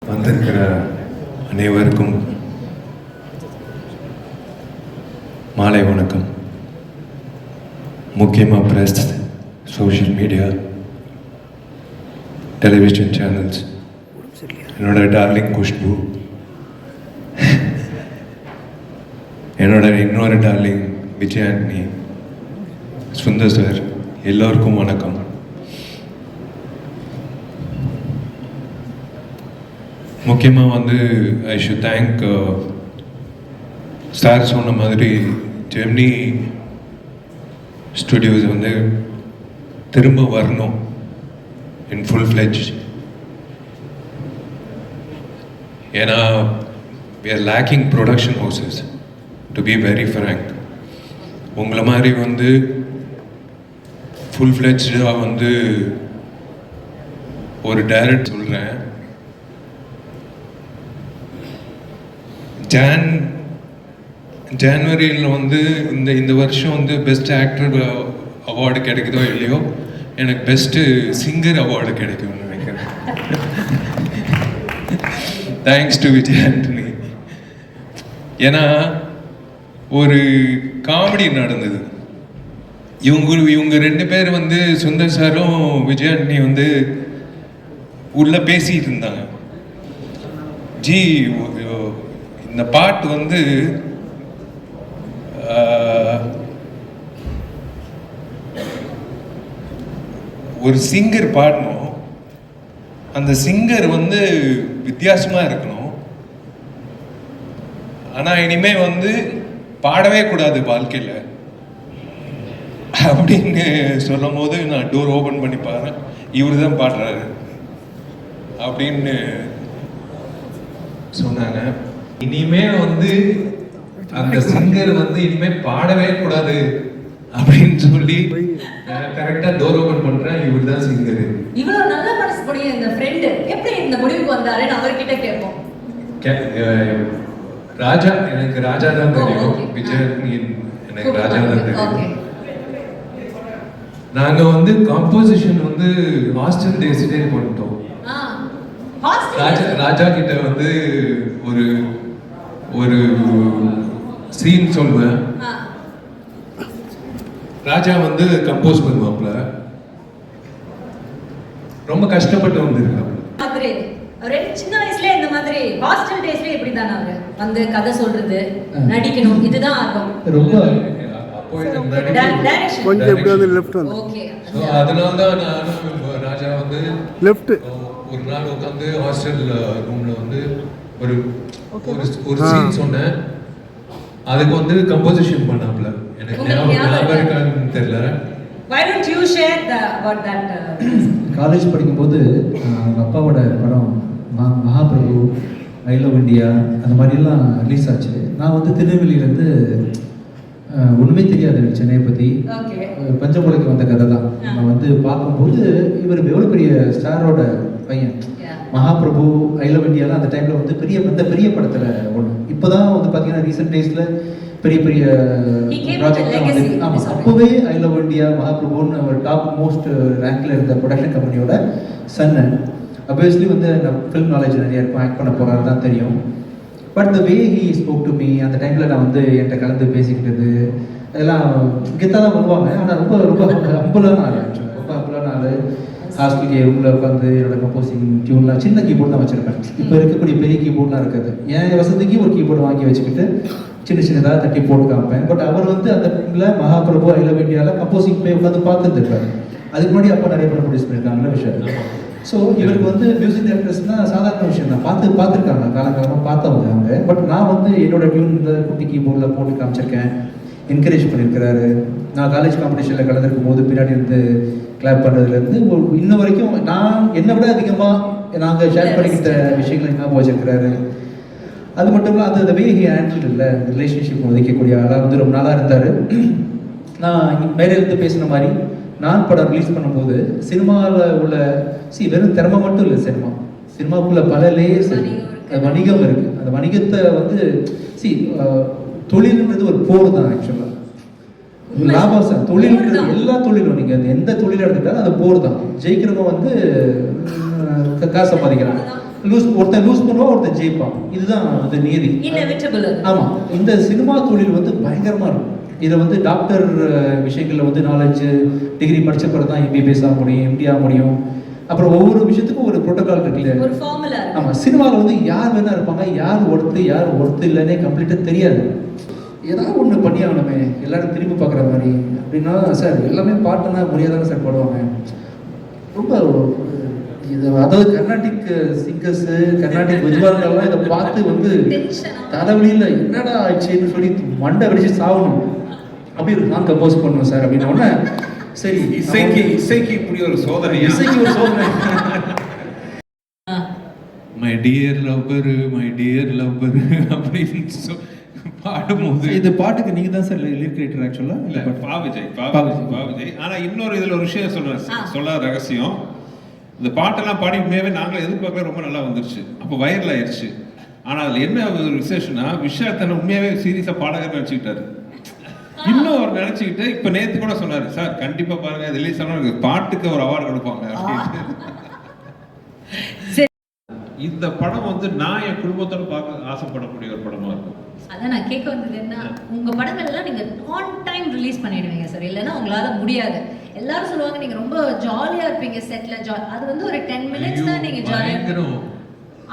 வந்திருக்கிற அனைவருக்கும் மாலை வணக்கம். முக்கியமாக press, social media, television channels, என்னோட டார்லிங் குஷ்பு, என்னோட இன்னொரு டார்லிங் விஜய் ஆண்டனி, சுந்தர் சார், எல்லோருக்கும் வணக்கம். முக்கியமாக ஐ ஷுட் தேங்க் சார் சொன்ன மாதிரி ஜெமினி ஸ்டுடியோஸ் திரும்ப வரணும் இன் ஃபுல் ஃப்ளெஜ். ஏன்னா we are lacking production houses, to be very frank. உங்களை மாதிரி ஃபுல் ஃப்ளெஜ்டாக ஒரு டைரக்ட் சொல்கிறேன். ஜான்வரியில் இந்த வருஷம் பெஸ்ட் ஆக்டர் அவார்டு கிடைக்குதோ இல்லையோ, எனக்கு பெஸ்ட்டு சிங்கர் அவார்டு கிடைக்கும்னு நினைக்கிறேன். Thanks to Vijay Antony. ஏன்னா ஒரு காமெடி நடந்தது. இவங்க ரெண்டு பேர் சுந்தர் சாரும் விஜய் ஆண்டனி உள்ள பேசிட்டு இருந்தாங்க. ஜி, இந்த பாட்டு ஒரு சிங்கர் பாடணும், அந்த சிங்கர் வித்தியாசமா இருக்கணும், ஆனா இனிமே பாடவே கூடாது வாழ்க்கையில அப்படின்னு சொல்லும் போது நான் டோர் ஓபன் பண்ணி பாரு, இவரு தான் பாடுறாரு அப்படின்னு சொன்னாங்க. இனிமே அந்த சிங்கர் இனிமே பாடவே கூடாது அப்படின்னு சொல்லி கரெக்டா டோர் ஓபன் பண்றேன், இவர் தான் சிங்கர். இவ்வளவு நல்ல மனசுடைய இந்த ஃப்ரெண்ட் எப்படி இந்த முடிவுக்கு வந்தாருன்னு அவர்கிட்ட கேட்போம். ராஜா, எனக்கு ராஜா தான் தெரியும். விஜய் எனக்கு ராஜா தான் தெரியும். நாங்க காம்போசிஷன் ஹாஸ்டல் டேஸ்டே பண்ணிட்டோம். ராஜா கிட்ட ஒரு ஒரு சீன் சொல்வேன். ராஜா கம்போஸ் பண்ணுவாப்ல, ரொம்ப கஷ்டப்பட்டு இருக்காப்ல. சின்ன வயசுல இந்த மாதிரி ஹாஸ்டல் டேஸ்ல எப்படி தானே அவரு கதை சொல்றது, நடிக்கணும், இதுதான் ஆகும். ரொம்ப கொஞ்சம் எப்படி லெஃப்ட் ஓகே. சோ அதனால தான் நான் ராஜா லெஃப்ட் ஒரு நாள் உட்காந்து ஹாஸ்டல் ரூம்ல ஒரு ஒரு சீன் சொன்னேன். அதுக்கு கம்போசிஷன் பண்ணாப்ல. எனக்கு ஞாபகம் இருக்கான்னு தெரியல. Why don't you share about that? College படிக்கும்போது அவங்க அப்பாவோட படம் மகாபிரபு, ஐ லவ் இந்தியா அந்த மாதிரிலாம் ரிலீஸ் ஆச்சு. நான் திருநெல்வேலியிலேருந்து ஒன்றுமே தெரியாது சென்னையை பற்றி. பஞ்சமுலைக்கு வந்த கதை தான். நான் பார்க்கும்போது இவர் எவ்வளோ பெரிய ஸ்டாரோட பையன். மகாபிரபு, ஐ லவ் இந்தியாலாம் அந்த டைமில் பெரிய படத்தில் ஒன்று. இப்போ தான் பார்த்தீங்கன்னா ரீசெண்ட் டேஸில் பெரிய பெரிய ப்ராஜெக்ட். ஆமாம், அப்போவே ஐ லவ் இந்தியா, மகாபிரபுன்னு ஒரு டாப் மோஸ்ட் ரேங்க்ல இருந்த ப்ரொடக்ஷன் கம்பெனியோட சன்னு. அப்வியஸ்லி நான் ஃபில்ம் நாலேஜ் நிறைய இருக்கும், ஆக்ட் பண்ண போகிறாரு தான் தெரியும். But the way he spoke to me, அந்த டைமில் நான் என்கிட்ட கலந்து பேசிக்கிட்டது அதெல்லாம் கெத்தாக தான் வருவாங்க. ஆனால் ரொம்ப ரொம்ப ஹம்புலான ஆள், ரொம்ப ஹம்புலான ஆள். ஹாஸ்டல் ரூமில் உட்காந்து என்னோட கம்போசிங் டியூன்லாம் சின்ன கீபோர்டு தான் வச்சுருப்பேன். இப்போ இருக்கக்கூடிய பெரிய கீபோர்ட்லாம் இருக்காது. என் வசதிக்கு ஒரு கீபோர்டு வாங்கி வச்சுக்கிட்டு சின்னதாக தட்டி போட்டு காமிப்பேன். பட் அவர் அந்த டைமில் மகாபிரபு, ஐ லவ் இந்தியாவில் கம்போசிங் போய் உட்காந்து பார்த்துருந்துருக்காரு. அதுக்கு முன்னாடி அப்போ நிறைய படம் ப்ரொடியூஸ் பண்ணியிருக்காங்களே விஷயம். ஸோ இவருக்கு மியூசிக் டைரக்டர்ஸ்னால் சாதாரண விஷயம் தான், பார்த்துருக்காங்க, காலங்காலமாக பார்த்தவங்க அவங்க. பட் நான் என்னோட டியூன் குட்டி கீபோர்டில் போட்டு காமிச்சிருக்கேன், என்கரேஜ் பண்ணியிருக்கிறாரு. நான் காலேஜ் காம்படிஷனில் கலந்துருக்கும் போது பின்னாடி கிளாப் பண்ணுறதுலேருந்து இன்ன வரைக்கும் நான் என்னை விட அதிகமாக நாங்கள் ஷேர் பண்ணிக்கிட்ட விஷயங்களை ஞாபகம் வச்சிருக்கிறாரு. அது மட்டும் இல்லை, அந்த வே ஹி ஹேண்டில் இல்லை ரிலேஷன்ஷிப் உதைக்கக்கூடிய ஆளாக ரொம்ப நாளாக இருந்தார். நான் மேலே பேசின மாதிரி நான் படம் ரிலீஸ் பண்ணும்போது சினிமாவில் உள்ள வெறும் திறமை மட்டும் இல்லை, சினிமாவுக்குள்ள பல லேயர்ஸ் வணிகம் இருக்குது. அந்த வணிகத்தை தொழில்ன்றது ஒரு போர் தான். ஆக்சுவலாக லாபம் தொழில்ன்றது எல்லா தொழிலும் நீங்கள் எந்த தொழில் எடுத்துக்கிட்டாலும் அது போர் தான். ஜெயிக்கிறவங்க காசு சம்பாதிக்கிறாங்க, ஒருத்தன் லூஸ் பண்ணுவான், ஒருத்தன் ஜெயிப்பான். இதுதான் அது நீதி. Inevitable. ஆமாம், இந்த சினிமா தொழில் வந்து பயங்கரமாக இருக்கும். இதை வந்து டாக்டர் விஷயங்களில் வந்து 4-5 டிகிரி படித்த பிறகு தான் எம்பிபிஎஸ் ஆக முடியும், எம்டி ஆக முடியும். அப்புறம் ஒவ்வொரு விஷயத்துக்கும் ஒரு ப்ரோட்டோகால் இருக்குல்ல. ஒரு ஃபார்முலா. ஆமாம், சினிமாவில் வந்து யார் வேணா இருப்பாங்க, யார் ஒருத்தர் இல்லைன்னே கம்ப்ளீட்டாக தெரியாது. ஏதாவது ஒன்று பண்ணி ஆகணுமே, எல்லாரும் திரும்பி பார்க்குற மாதிரி அப்படின்னா, சார் எல்லாமே பாட்டுனா முடியாதானே சார் பாடுவாங்க. ரொம்ப இது அதாவது கர்நாடிக் சிங்கர்ஸு, கர்நாடிக் வித்வான்கள்லாம் இதை பார்த்து வந்து தலைவலியில் என்னடா ஆயிடுச்சுன்னு சொல்லி மண்டை வெடிச்சு சாகணும். அப்படி ஒரு நான் கம்போஸ் பண்ணுவேன் சார் அப்படின்னோடனே, சரி இசைக்கு இப்படி ஒரு சோதனை, இசைக்கு ஒரு சோதனை. மை டியர் லவ்வர் அப்படின்னு பாடும்போது இந்த பாட்டுக்கு நீங்க தான் சார் லிரிக் ரைட்டர் ஆக்சுவலா? இல்ல, பா விஜய். ஆனா இன்னொரு இதுல ஒரு விஷயம் சொல்ல ரகசியம். இந்த பாட்டெல்லாம் பாடி உண்மையாவே நாங்களும் எதிர்பார்க்கல, ரொம்ப நல்லா வந்துருச்சு. அப்போ வைரல் ஆயிடுச்சு. ஆனா அதுல என்ன ஒரு விசேஷம்னா, விஷால் தன்னை உண்மையாவே சீரியஸா பாடகர் நினைச்சுக்கிட்டாரு. இன்னும் அவர் நினைச்சுக்கிட்டு இப்ப நேத்து கூட சொன்னாரு, சார் கண்டிப்பா பாருங்க ரிலீஸ் ஆனா பாட்டுக்கு ஒரு அவார்டு கொடுப்பாங்க அப்படின்னு. இந்த படம் வந்து நான் என் குடும்பத்தோட பார்க்க ஆசைப்படக்கூடிய ஒரு படமா இருக்கும். அதான் நான் கேட்க வந்தது என்ன, உங்க படங்கள் எல்லாம் நீங்க ஆன் டைம் ரிலீஸ் பண்ணிடுவீங்க சார், இல்லைன்னா உங்களால முடியாது. எல்லாரும் சொல்லுவாங்க நீங்க ரொம்ப ஜாலியா இருப்பீங்க செட்ல. அது வந்து ஒரு 10 மினிட்ஸ் தான் நீங்க ஜாலியா.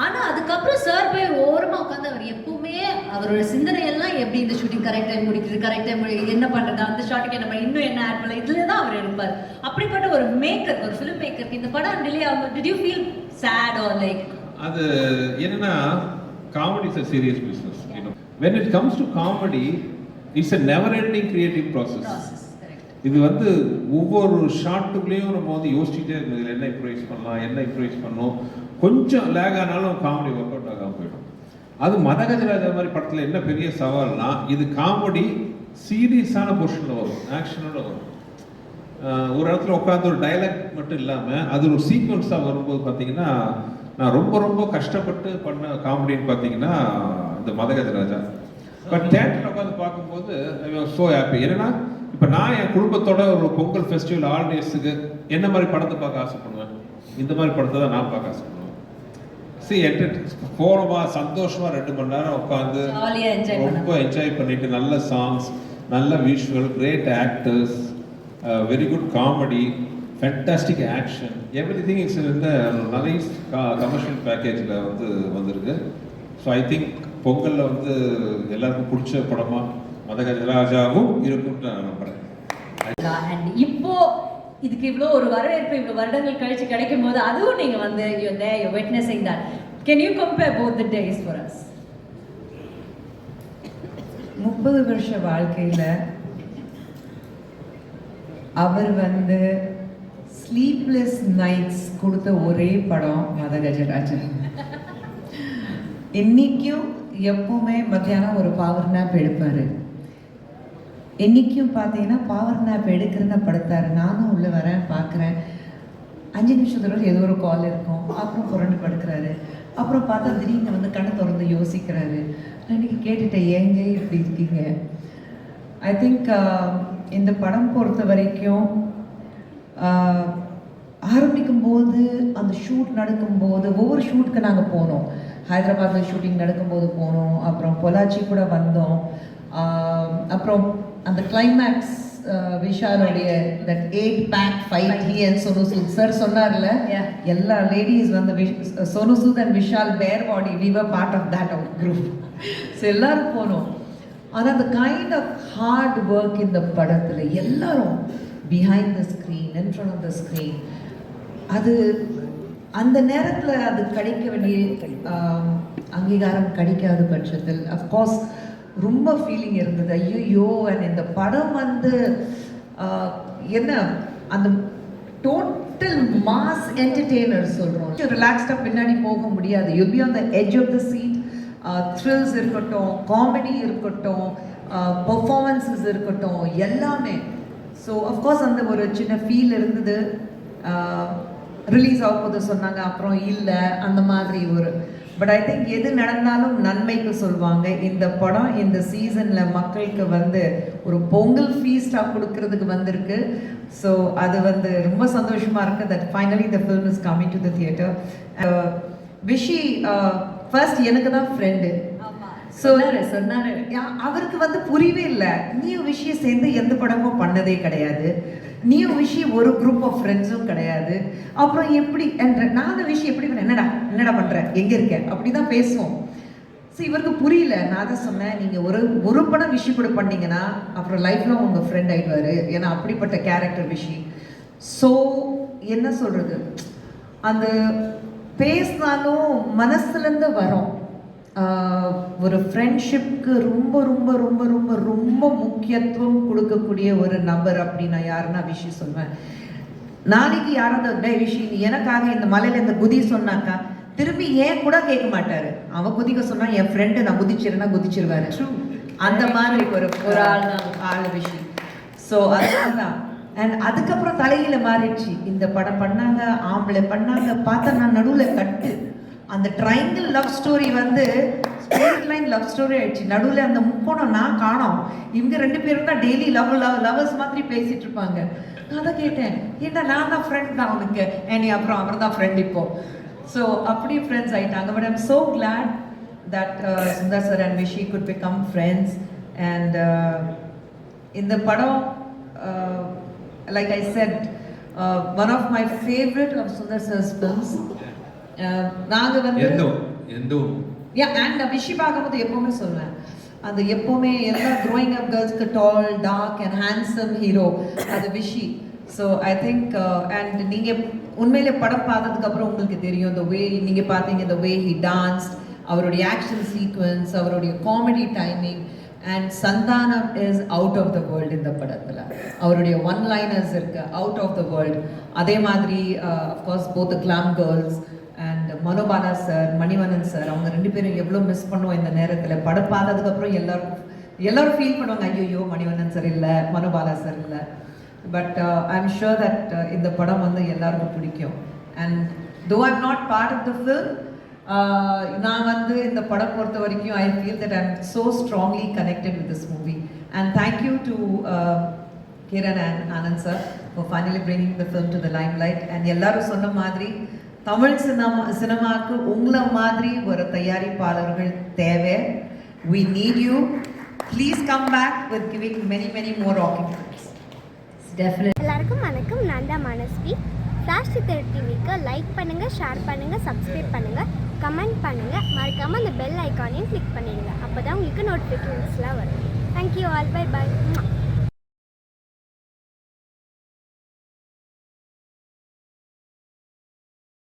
ஆனா அதுக்கப்புறம் சார் போய் ஓரமா உட்காந்து அவர் எப்பவுமே அவரோட சிந்தனை எல்லாம் எப்படி இந்த ஷூட்டிங் கரெக்ட் டைம் முடிக்கிறது, கரெக்ட் டைம் என்ன பண்றது, அந்த ஷாட்டுக்கு என்ன இன்னும் என்ன ஆட் பண்ணல, இதுலதான் அவர் இருப்பார். அப்படிப்பட்ட ஒரு மேக்கர், ஒரு ஃபிலிம் மேக்கருக்கு இந்த படம் டிலே ஆகும். Did you feel sad or like? அது என்னன்னா, comedy is a serious business, you know. When it comes to comedy, it's a never ending creative process. இது வந்து ஒவ்வொரு ஷாட்டுக்குள்ளேயும் நம்ம வந்து யோசிச்சுட்டே இருக்கணும், இதில் என்ன இம்ப்ரூவைஸ் பண்ணலாம், என்ன இம்ப்ரூவைஸ் பண்ணணும். கொஞ்சம் லேக் ஆனாலும் காமெடி ஒர்க் அவுட் ஆகாமல் போயிடும். அது மதகஜராஜா மாதிரி படத்தில் என்ன பெரிய சவால்னா, இது காமெடி சீரியஸான பொசிஷனில் வரும், ஆக்ஷனோட வரும். ஒரு இடத்துல உட்காந்து ஒரு டைலாக் மட்டும் இல்லாமல் அது ஒரு சீக்வன்ஸாக வரும்போது பார்த்தீங்கன்னா, நான் ரொம்ப ரொம்ப கஷ்டப்பட்டு பண்ண காமெடின்னு பார்த்தீங்கன்னா இந்த மதகஜராஜா. பட் தேட்டரில் உட்காந்து பார்க்கும்போது ஐ வாஸ் ஸோ ஹாப்பி. என்னன்னா, இப்போ நான் என் குடும்பத்தோட ஒரு பொங்கல் ஃபெஸ்டிவல் ஹாலிடேஸுக்கு என்ன மாதிரி படத்தை பார்க்க ஆசைப்படுவேன், இந்த மாதிரி படத்தை தான் நான் பார்க்க ஆசைப்படுவேன். போனோமா சந்தோஷமா 2 மணி நேரம் உட்காந்து ரொம்ப என்ஜாய் பண்ணிட்டு, நல்ல சாங்ஸ், நல்ல visual, great actors, very good comedy, fantastic action, everything is இந்த நைஸ் கமர்ஷியல் பேக்கேஜில் வந்து வந்திருக்கு. ஸோ ஐ திங்க் பொங்கலில் வந்து எல்லாருக்கும் பிடிச்ச படமா மதகஜராஜாவும் இருக்கும்னு நான் நம்புறேன். அண்ட் இப்போ இதுக்கு இவ்வளோ ஒரு வரவேற்பு இவ்வளோ வருடங்கள் கழிச்சு கிடைக்கும் போது அதுவும் நீங்க வந்து you're witnessing that. Can you compare both the days for us? 30 வருஷ வாழ்க்கையில அவர் வந்து ஸ்லீப்லெஸ் நைட்ஸ் கொடுத்த ஒரே படம் மதகஜராஜா. இன்னைக்கும் எப்பவுமே மத்தியானம் ஒரு பவர் நேப் எடுப்பாரு. இன்னைக்கும் பார்த்தீங்கன்னா பவர் நேப் எடுக்கிறத படுத்தாரு. நானும் உள்ள வரேன், பார்க்குறேன், 5 நிமிஷத்துல ஏதோ ஒரு கால் இருக்கும், அப்புறம் புரண்டு படுக்கிறாரு. அப்புறம் பார்த்தா திடீர்னு வந்து கண்ணை திறந்து யோசிக்கிறாரு. நான் இன்னைக்கு கேட்டுட்டேன், ஏங்க இப்படி இருக்கீங்க? ஐ திங்க் இந்த படம் பொறுத்த வரைக்கும் ஆரம்பிக்கும் போது, அந்த ஷூட் நடக்கும்போது, ஒவ்வொரு ஷூட்டுக்கு நாங்கள் போனோம். ஹைதராபாத்தில் ஷூட்டிங் நடக்கும்போது போனோம், அப்புறம் பொள்ளாச்சி கூட வந்தோம். அப்புறம் அந்த கிளைமேக்ஸ் விஷாலுடைய that 8-pack fight he and Sonu Sood sir சொன்னார்ல, எல்லா லேடிஸ் வந்து சோனு சூத் அண்ட் விஷால் பேர் பாடி, we were part of that group. So எல்லாரும் போனோம். ஆனால் அந்த கைண்ட் ஆஃப் ஹார்ட் ஒர்க் இந்த படத்தில் எல்லாரும் behind the screen, in front of the screen, அது அந்த நேரத்தில் அது கிடைக்க வேண்டிய அங்கீகாரம் கிடைக்காத பட்சத்தில் அஃப்கோர்ஸ் ரொம்ப ஃபீலிங் இருந்தது. ஐயோ, அண்ட் இந்த படம் வந்து என்ன அந்த டோட்டல் மாஸ் என்டர்டெய்னர் சொல்கிறோம். ரிலாக்ஸ்டாக பின்னாடி போக முடியாது. You be on the edge of the seat. Thrills இருக்கட்டும், காமெடி இருக்கட்டும், பர்ஃபார்மன்ஸஸ் இருக்கட்டும், எல்லாமே. ஸோ அஃப்கோர்ஸ் அந்த ஒரு சின்ன ஃபீல் இருந்தது. ரிலீஸ் ஆகும்போது சொன்னாங்க, அப்புறம் இல்லை, அந்த மாதிரி ஒரு. பட் ஐ திங்க் எது நடந்தாலும் நன்மைக்கு சொல்லுவாங்க. இந்த படம் இந்த சீசனில் மக்களுக்கு வந்து ஒரு பொங்கல் ஃபீஸ்டாக கொடுக்கறதுக்கு வந்திருக்கு. ஸோ அது வந்து ரொம்ப சந்தோஷமாக இருக்குது. That finally the film is coming to the theatre. Vichy first எனக்கு தான் ஃப்ரெண்டு. ஸோ சொன்னாரு அவருக்கு வந்து புரியவே இல்லை. நீயும் விஷயம் சேர்ந்து எந்த படமும் பண்ணதே கிடையாது, நீயும் விஷயம் ஒரு குரூப் ஆஃப் ஃப்ரெண்ட்ஸும் கிடையாது, அப்புறம் எப்படி என்ற நானும் விஷயம் எப்படி பண்ண என்னடா பண்ற எங்க இருக்க அப்படி தான் பேசுவோம். ஸோ இவருக்கு புரியல. நான் தான் சொன்னேன், நீங்கள் ஒரு படம் விஷயம் கூட பண்ணீங்கன்னா அப்புறம் லைஃப்ல உங்கள் ஃப்ரெண்ட் ஆயிடுவாரு, ஏன்னா அப்படிப்பட்ட கேரக்டர் விஷயம். ஸோ என்ன சொல்றது, அந்த பேசினாலும் மனசுலேருந்து வரும். ஒரு ஃப்ரெண்ட்ஷிப்க்கு ரொம்ப ரொம்ப ரொம்ப ரொம்ப ரொம்ப முக்கியத்துவம் கொடுக்கக்கூடிய ஒரு நபர் அப்படின்னா யாருன்னா விஷி சொல்வேன். நாளைக்கு யாராவது விஷி நீ எனக்காக இந்த மலையில இந்த குதி சொன்னாக்கா திரும்பி ஏன் கூட கேட்க மாட்டாரு. அவன் குதிக்க சொன்னா என் ஃப்ரெண்டு நான் குதிச்சிருந்தா குதிச்சிருவாரு. அந்த மாதிரி ஒரு ஆள் விஷி. ஸோ அதுதான். அண்ட் அதுக்கப்புறம் தலையில மாறிடுச்சு. இந்த படம் பண்ணாங்க, ஆம்பளை பண்ணாங்க, பார்த்தா நான் நடுவில் கட்டு. அந்த ட்ரையாங்கிள் லவ் ஸ்டோரி வந்து ஸ்ட்ரெயிட் லைன் லவ் ஸ்டோரி ஆயிடுச்சு. நடுவில் அந்த முக்கோணம் நான் காணோம். இவங்க 2 பேரும் தான் டெய்லி லவர்ஸ் மாதிரி பேசிட்டு இருப்பாங்க. நான் தான் கேட்டேன், ஏன்னா நான் தான் ஃப்ரெண்ட் தான் அவனுக்கு, ஏன்னா அப்புறம் அவர் தான் ஃப்ரெண்ட் இப்போ. ஸோ அப்படி ஃப்ரெண்ட்ஸ் ஆயிட்டாங்க. But I'm so glad that Sundar sir and Vichy good become friends. And இந்த படம் like I said, one of my favorite of Sundar Sir's films. நாங்க வந்து எந்தோ and விஷி பார்க்கும்போது எப்பவுமே சொல்லுவேன், அந்த எப்பவுமே எல்லா growing up girlsக்கு tall, dark and handsome hero அது Vichy. So I think and நீங்கள் உண்மையிலே படம் பார்த்ததுக்கு அப்புறம் உங்களுக்கு தெரியும், the way நீங்கள் பார்த்தீங்க, the way he danced, அவருடைய ஆக்ஷன் சீக்வன்ஸ், அவருடைய comedy timing. And Santhanam is out of the world இந்த படத்தில். அவருடைய ஒன் லைனர்ஸ் இருக்கு அவுட் ஆஃப் த வேர்ல்டு. அதே மாதிரி of course both the glam girls and Manobala sir, Manivannan sir, அவங்க 2 பேரும் எவ்வளோ மிஸ் பண்ணுவோம் இந்த நேரத்தில். படம் பார்த்ததுக்கப்புறம் எல்லாரும் ஃபீல் பண்ணுவாங்க, ஐயோ மணிவண்ணன் சார் இல்லை, மனோபாலா சார் இல்லை. But I am sure that இந்த படம் வந்து எல்லாருக்கும் பிடிக்கும். And though I'm not part of the film, நான் வந்து இந்த படம் பொறுத்த வரைக்கும் I feel that I am so strongly connected with this movie. And thank you to Kiran and Anand sir for finally bringing the film to the limelight. அண்ட் எல்லாரும் சொன்ன மாதிரி தமிழ் சினிமாவுக்கு உங்களை மாதிரி ஒரு தயாரிப்பாளர்கள் தேவை. We need you. Please come back with giving many more rocking films. Definitely. எல்லாருக்கும் வணக்கம், நான் தான் மனஸ்வி. ஃப்ளாஷ் சித்திரை டிவிக்கு லைக் பண்ணுங்கள், ஷேர் பண்ணுங்கள், சப்ஸ்கிரைப் பண்ணுங்கள், கமெண்ட் பண்ணுங்கள், மறக்காமல் அந்த பெல் ஐக்கானையும் கிளிக் பண்ணிடுங்க. அப்போ தான் உங்களுக்கு நோட்டிஃபிகேஷன்ஸ்லாம் வரும். Thank you all, bye bye.